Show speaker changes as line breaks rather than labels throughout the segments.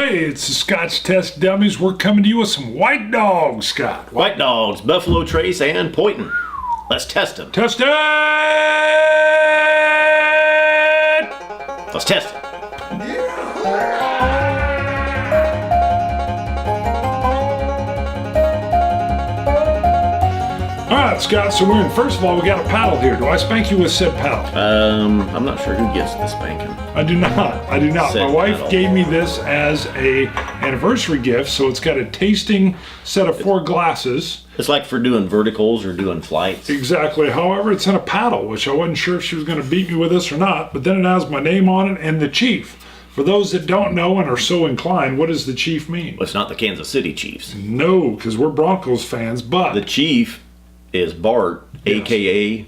Hey, it's the Scotch Test Dummies. We're coming to you with some White Dogs, Scott.
White Dogs, Buffalo Trace, and Poitin. Let's test them.
Test it!
Let's test it.
All right, Scott, so we're in. First of all, we got a paddle here. Do I spank you with said paddle?
I'm not sure who gets the spanking.
I do not. I do not.
Said
My wife
paddle.
gave me this as a anniversary gift, so it's got a tasting set of 4 glasses.
It's like for doing verticals or doing flights.
Exactly. However, it's in a paddle, which I wasn't sure if she was going to beat me with this or not, but then it has my name on it and the Chief. For those that don't know and are so inclined, what does the Chief mean?
Well, it's not the Kansas City Chiefs.
No, because we're Broncos fans, but...
The Chief is Bart,
Yes.
a.k.a.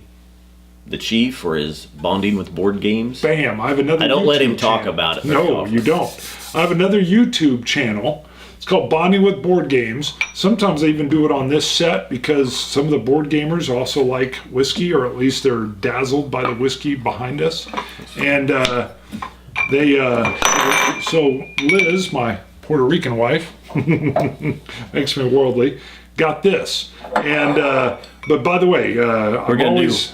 the Chief for his bonding with board games.
Bam, I have another
I don't let him
YouTube
talk
channel.
about it very
No,
often.
you don't. I have another YouTube channel. It's called Bonding with Board Games. Sometimes I even do it on this set because some of the board gamers also like whiskey, or at least they're dazzled by the whiskey behind us. And so Liz, my Puerto Rican wife, makes me worldly, got this. And but by the way,
We're
I'm
gonna
always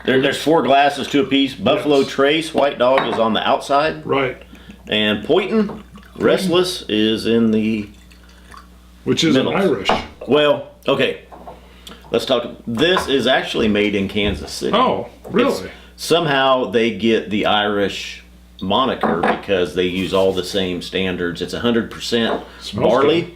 There's 4 glasses to a piece. Buffalo
Yes.
Trace, White Dog, is on the outside.
right,
And Poitin, Restless, is in the...
which is an
Middles.
Irish.
Well, okay. Let's talk. This is actually made in Kansas City.
Oh, really?
It's- somehow they get the Irish moniker because they use all the same standards. It's 100%
Smells
barley,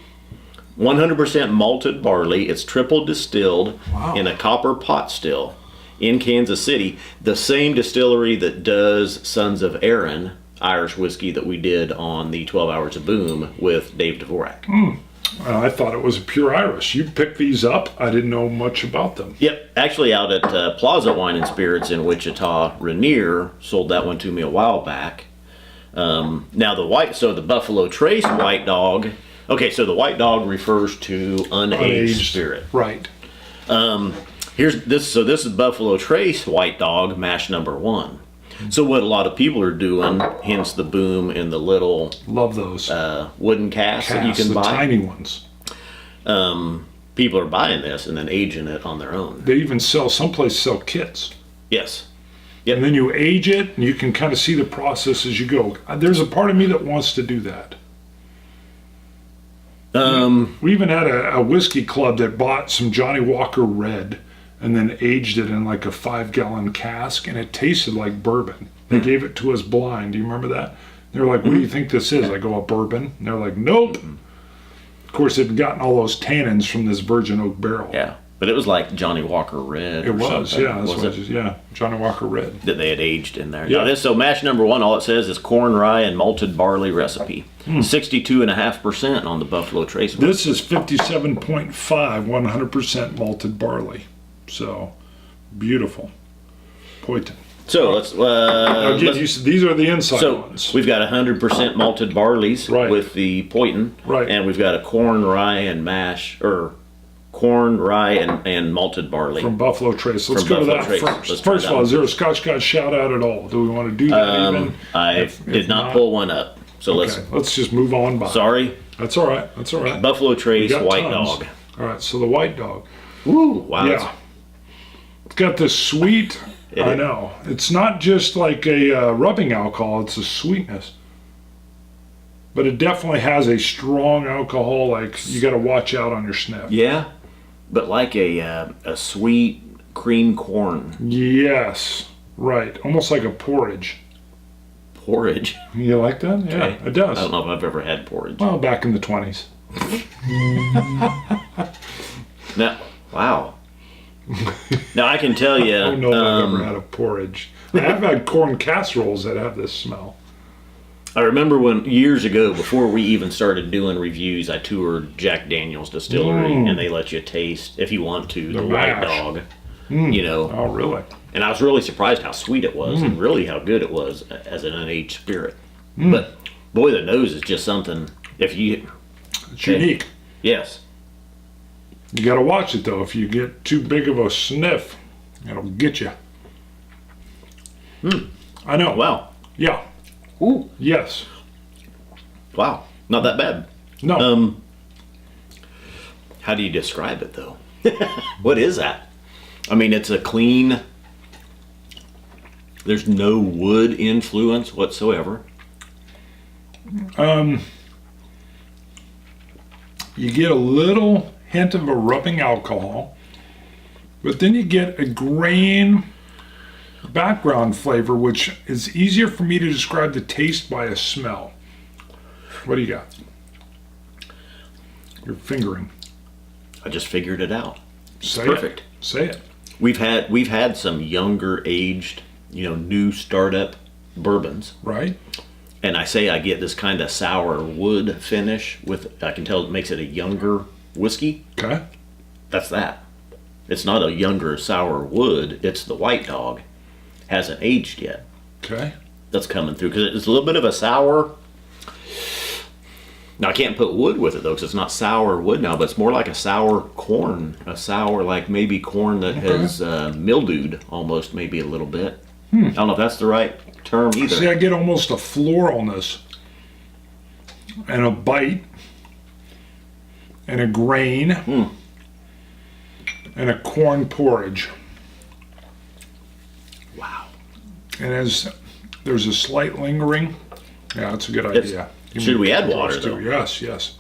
100% malted barley. It's triple distilled
Wow.
in a copper pot still in Kansas City. The same distillery that does Sons of Erin Irish whiskey that we did on the 12 Hours of Boom with Dave Dvorak.
I thought it was pure Irish. You picked these up. I didn't know much about them.
Yep, actually out at Plaza Wine and Spirits in Wichita, Rainier sold that one to me a while back. Now the Buffalo Trace White Dog. Okay, so the White Dog refers to unaged spirit.
Right.
Here's this. So this is Buffalo Trace White Dog mash number 1. So what a lot of people are doing, hence the Boom and the little
Love those.
wooden casks that you
Casts,
can
the
buy.
tiny ones.
People are buying this and then aging it on their own.
They even someplace sell kits.
Yes.
And then you age it, and you can kind of see the process as you go. There's a part of me that wants to do that. We even had a whiskey club that bought some Johnny Walker Red and then aged it in like a 5-gallon cask, and it tasted like bourbon. They gave it to us blind. Do you remember that? They were like, "What do you think this is?" I go, "A bourbon." And they're like, "Nope." Of course, they'd gotten all those tannins from this virgin oak barrel.
Yeah, but it was like Johnny Walker Red.
It
or
was,
something.
yeah. That's
Was
what
it?
yeah, Johnny Walker Red.
That they had aged in there.
Yeah.
Now so mash number 1, all it says is corn, rye, and malted barley recipe.
Hmm.
62.5% on the Buffalo Trace one.
This is 57.5, 100% malted barley. So, beautiful. Poitin.
So let's.
I'll give you, these are the inside
So
ones.
we've got 100% malted barleys
Right.
with the Poitin,
Right.
and we've got a corn, rye, and malted barley.
From Buffalo Trace. Let's
From
go to
Buffalo
that
Trace.
first.
Let's try
First of
that
all,
one.
is there a Scotch Guide shout out at all? Do we want to do that even?
I
If
did not pull one up, so
Okay, let's just move on by.
Sorry,
That's all right. That's all right.
Buffalo
We
Trace
got
White
tons.
Dog.
All right, so the White Dog.
Woo! Wow.
Yeah. It's got this sweet,
It
I
is.
know. It's not just like a rubbing alcohol, it's a sweetness. But it definitely has a strong alcohol, like you got to watch out on your sniff.
Yeah, but like a sweet cream corn
Yes, right. Almost like a porridge.
porridge.
You like that? Yeah,
Okay.
it does.
I don't know if I've ever had porridge.
Well, back in the 20s.
Now, wow. Now I can tell you.
I don't know if I've ever had a porridge. I have had corn casseroles that have this smell.
I remember when years ago, before we even started doing reviews, I toured Jack Daniel's distillery, and they let you taste, if you want to, the White
mash.
Dog. You know,
Oh, really?
and I was really surprised how sweet it was, and really how good it was as an unaged spirit. But boy, the nose is just something. If you,
It's unique.
yes,
You got to watch it, though. If you get too big of a sniff, it'll get you. I know.
wow,
Yeah.
ooh,
Yes.
wow. Not that bad.
No.
How do you describe it though? What is that? I mean, it's a clean. There's no wood influence whatsoever.
You get a little hint of a rubbing alcohol, but then you get a grain background flavor, which is easier for me to describe the taste by a smell. What do you got? You're fingering.
I just figured it out.
Say
Perfect.
it. Say it.
We've had some younger aged, new startup bourbons.
Right?
And I get this kind of sour wood finish I can tell it makes it a younger whiskey.
Okay.
That's that. It's not a younger sour wood. It's the White Dog. Hasn't aged yet.
Okay.
That's coming through because it's a little bit of a sour. Now I can't put wood with it though because it's not sour wood now, but it's more like a sour corn. A sour like maybe corn that has mildewed almost maybe a little bit. I don't know if that's the right term either.
See, I get almost a floralness and a bite and a grain and a corn porridge.
Wow.
And as there's a slight lingering, yeah, that's a good idea.
Should we add water though?
Yes, yes.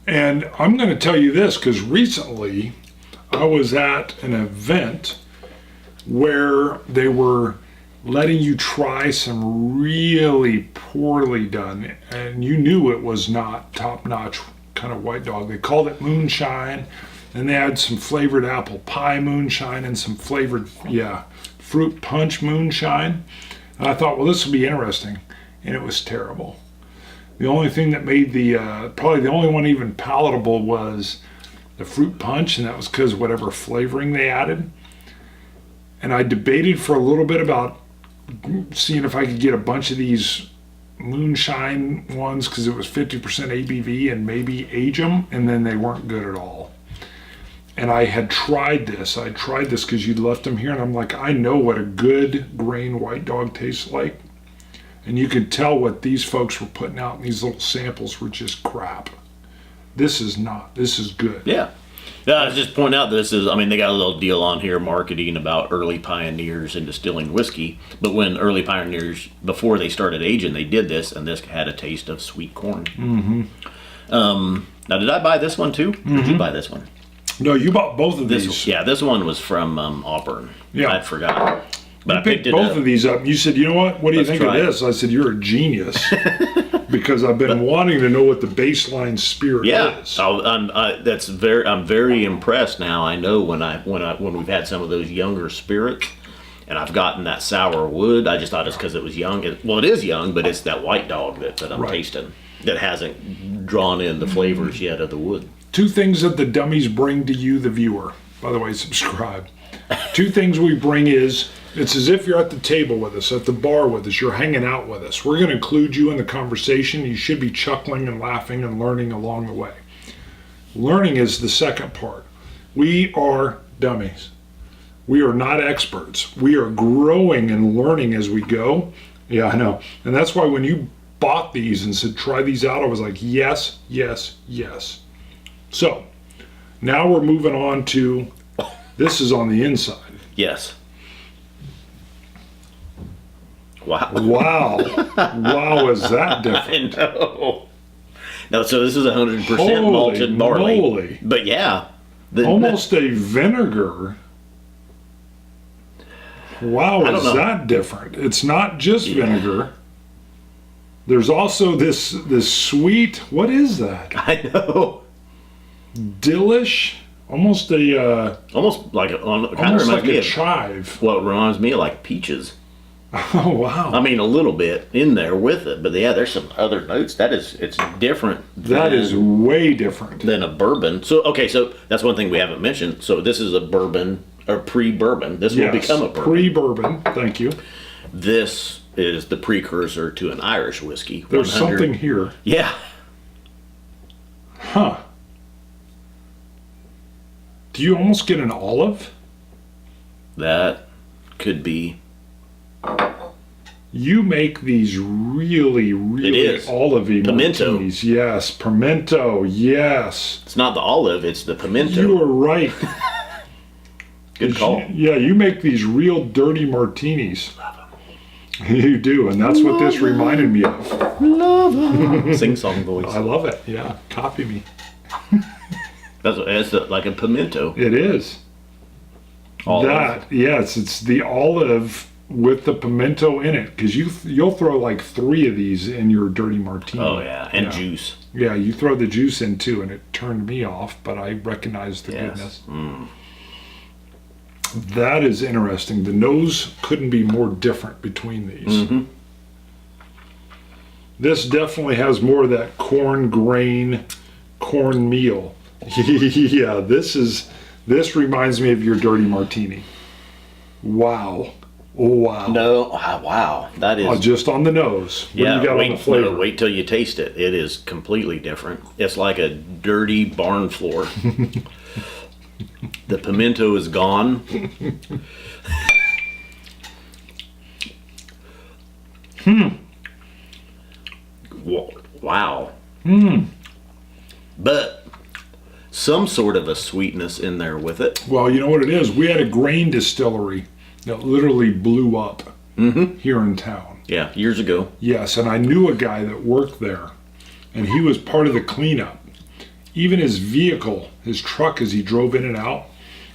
And I'm going to tell you this because recently I was at an event where they were letting you try some really poorly done, and you knew it was not top-notch kind of White Dog. They called it moonshine, and they had some flavored apple pie moonshine and some flavored, fruit punch moonshine. And I thought, well, this will be interesting, and it was terrible. The only thing that made probably the only one even palatable was the fruit punch, and that was because whatever flavoring they added. And I debated for a little bit about seeing if I could get a bunch of these moonshine ones because it was 50% ABV and maybe age them, and then they weren't good at all. And I had tried this. I tried this because you left them here, and I'm like, I know what a good grain White Dog tastes like. And you could tell what these folks were putting out in these little samples were just crap. This is not. This is good.
Yeah. I was just pointing out they got a little deal on here marketing about early pioneers in distilling whiskey. But when early pioneers, before they started aging, they did this, and this had a taste of sweet corn.
Mm-hmm.
Now, did I buy this one too? Mm-hmm. Did you buy this one?
No, you bought both of these.
Yeah, this one was from Auburn.
Yeah.
I'd forgotten. But
I picked both of these up. You said, you know what? What do you think of this? I said, you're a genius. Because I've been wanting to know what the baseline spirit is.
I'm very impressed now. I know when we've had some of those younger spirits, and I've gotten that sour wood. I just thought it's because it was young. It is young, but it's that White Dog that I'm tasting that hasn't drawn in the flavors yet of the wood.
2 things that the dummies bring to you, the viewer. By the way, subscribe. 2 things we bring is, it's as if you're at the table with us, at the bar with us, you're hanging out with us. We're going to include you in the conversation. You should be chuckling and laughing and learning along the way. Learning is the second part. We are dummies. We are not experts. We are growing and learning as we go. Yeah, I know. And that's why when you bought these and said, try these out, I was like, yes, yes, yes. So, now we're moving on to, this is on the inside.
Yes. Wow.
Wow. Wow, is that different?
I know. No, so this is 100% malted barley.
Moly.
But yeah.
Almost a vinegar. Wow, is that different? It's not just vinegar. There's also this sweet, what is that?
I know.
Dillish? Almost a...
almost like
a chive.
Well, it reminds me of like peaches.
Oh, wow.
I mean, a little bit in there with it, but yeah, there's some other notes. It's different.
That is way different
than a bourbon. So that's one thing we haven't mentioned. So this is a bourbon, or pre-bourbon. This will become a bourbon.
Pre-bourbon, thank you.
This is the precursor to an Irish whiskey.
There's something here.
Yeah.
Huh. Do you almost get an olive?
That could be.
You make these really, really
is.
olivey
Pimento.
martinis. Yes, pimento. Yes.
It's not the olive, it's the pimento.
You are right.
Good call.
Yeah, you make these real dirty martinis. You do, and that's what this reminded me of.
Sing-song voice.
I love it. Yeah, copy me.
That's like a pimento.
It is.
Olive.
Yes, it's the olive with the pimento in it, because you'll throw like 3 of these in your dirty martini.
Oh, yeah, and juice.
Yeah, you throw the juice in too, and it turned me off, but I recognized the goodness. That is interesting. The nose couldn't be more different between these. This definitely has more of that corn grain, cornmeal. Yeah, this reminds me of your dirty martini. Wow. Wow.
No, wow, that is.
Just on the nose. What do you got on the flavor?
Wait till you taste it. It is completely different. It's like a dirty barn floor. The pimento is gone. Wow. But some sort of a sweetness in there with it.
Well, you know what it is? We had a grain distillery that literally blew up here in town.
Yeah, years ago.
Yes, and I knew a guy that worked there, and he was part of the cleanup. Even his vehicle, his truck as he drove in and out,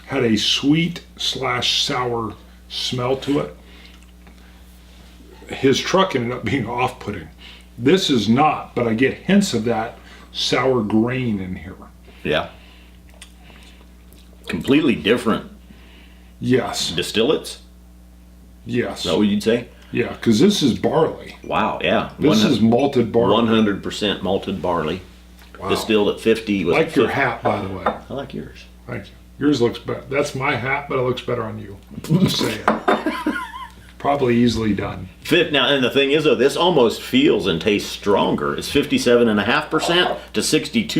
had a sweet/sour smell to it. His truck ended up being off-putting. This is not, but I get hints of that sour grain in here.
Yeah. Completely different
Yes,
distillates?
yes.
Is that what you'd say?
Yeah, because this is barley.
Wow, yeah.
This is malted barley.
100% malted barley.
Wow.
Distilled at 50. Was
Like your
50.
hat, by the way.
I like yours.
Thank you. Yours looks better. That's my hat, but it looks better on you. Just saying. Probably easily done.
Now, and the thing is, though, this almost feels and tastes stronger. It's 57.5% to 62%,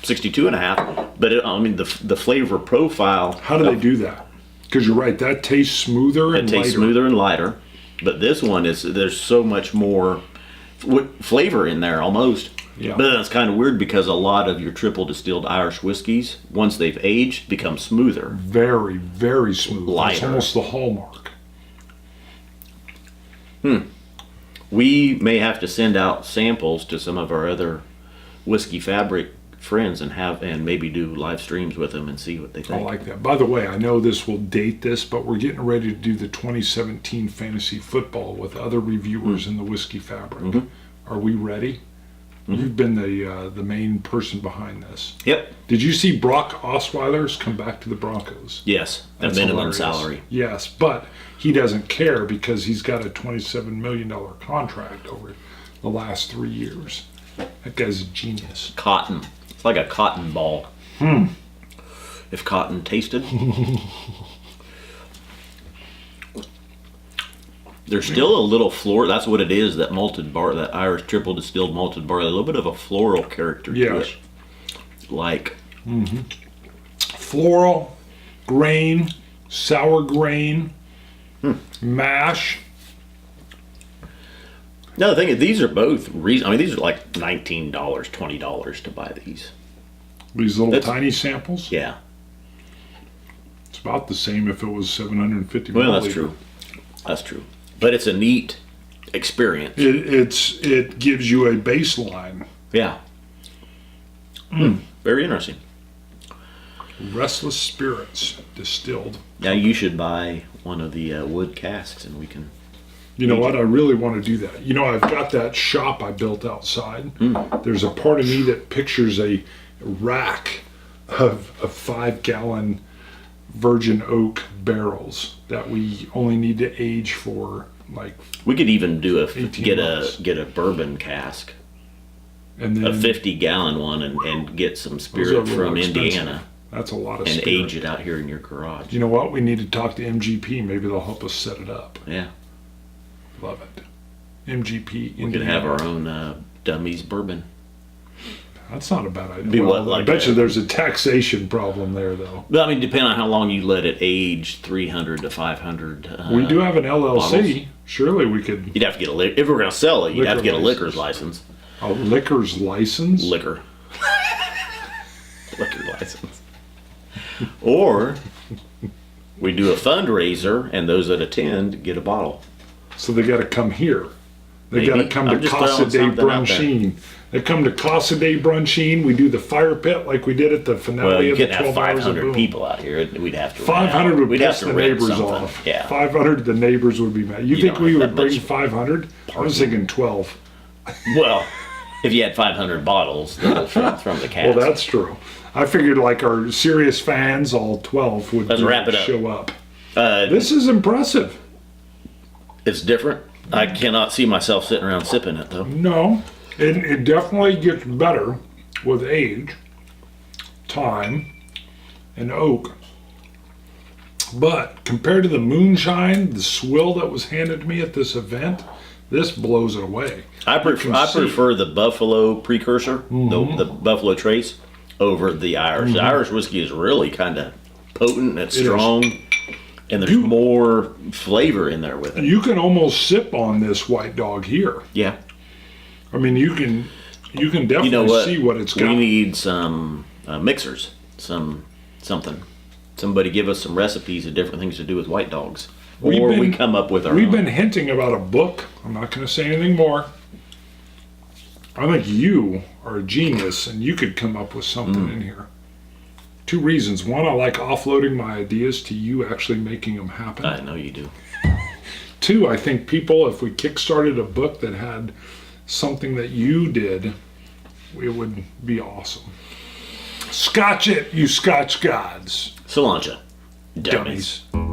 62.5%. But the flavor profile.
How do they do that? Because you're right, that tastes smoother and
It tastes
lighter.
smoother and lighter. But this one there's so much more flavor in there almost.
Yeah.
But that's kind of weird because a lot of your triple distilled Irish whiskeys, once they've aged, become smoother.
Very, very smooth. It's
Lighter.
almost the hallmark.
We may have to send out samples to some of our other Whiskey Fabric friends and maybe do live streams with them and see what they
I
think.
like that. By the way, I know this will date this, but we're getting ready to do the 2017 fantasy football with other reviewers in the Whiskey Fabric. Are we ready? You've been the main person behind this.
Yep.
Did you see Brock Osweiler's come back to the Broncos?
Yes. A
That's
minimum
hilarious.
salary.
Yes, but he doesn't care because he's got a $27 million contract over the last 3 years. That guy's a genius.
Cotton. It's like a cotton ball. If cotton tasted. There's still a little floral. That's what it is. That malted bar, that Irish triple distilled malted barley, a little bit of a floral character to
Yeah.
it. Like
Floral, grain, sour grain, mash.
no, the thing is, these are both reason. These are like $19, $20 to buy these.
These little
That's-
tiny samples.
Yeah.
It's about the same if it was 750
Well,
milliliter.
that's true. That's true. But it's a neat experience.
It gives you a baseline.
Yeah. Very interesting.
Restless Spirits distilled.
Now you should buy one of the wood casks, and we can.
You know what? I really want to do that. You know, I've got that shop I built outside. There's a part of me that pictures a rack of 5-gallon virgin oak barrels that we only need to age for like,
We could even do
18
get
months.
a bourbon cask,
and then
a 50-gallon one, and get some
those are
spirit
real
from
expensive.
Indiana,
That's a lot of
and
spirit.
age it out here in your garage.
You know what? We need to talk to MGP. Maybe they'll help us set it up.
Yeah,
Love it. MGP.
we could have our own dummies bourbon.
That's not a bad idea.
Be
Well,
what, like
I bet
a-
you there's a taxation problem there, though.
But I mean, depending on how long you let it age, 300 to 500.
We do have an LLC.
bottles.
Surely we could.
You'd have to get a if we're going to sell it. You'd have to get a
Liquor
liquor's license.
A liquor's license?
Liquor. Liquor license. Or we do a fundraiser, and those that attend get a bottle.
So they got to come here. They
Maybe.
got to come
I'm
to
just
Casa
throwing
de
something out there.
Brunchine. They come to Casa de Brunchine. We do the fire pit like we did at the finale
Well, you
of the
couldn't have
12 Hours of
500
Boom.
people out here. We'd have to.
500 would
We'd
piss
have
the
to rent
neighbors
something.
off.
Yeah.
500, the neighbors would be mad. You
You
think
don't
we
have
would
that
bring
much
500? I was thinking 12.
Well, if you had 500 bottles, then from the cast.
Well, that's true. I figured like our serious fans, all 12, would
Let's wrap it up.
show up.
Uh,
This is impressive.
It's different. I cannot see myself sitting around sipping it though.
No, it definitely gets better with age, time, and oak. But compared to the moonshine, the swill that was handed to me at this event, this blows it away.
I
You can see-
prefer the Buffalo precursor, the Buffalo Trace, over the Irish. The Irish whiskey is really kind of potent. It's
It is.
strong, and there's more flavor in there with it.
You can almost sip on this white dog here.
Yeah.
I mean, you can definitely
You know what?
see what it's got.
We need some mixers, something. Somebody give us some recipes of different things to do with white dogs,
We've
or we
been-
come up with our
We've
own.
been hinting about a book. I'm not going to say anything more. I think you are a genius and you could come up with something in here. 2 reasons. One, I like offloading my ideas to you actually making them happen.
I know you do.
2, I think people, if we kickstarted a book that had something that you did, it would be awesome. Scotch it, you Scotch gods.
Cilantro. Dummies.
Dummies.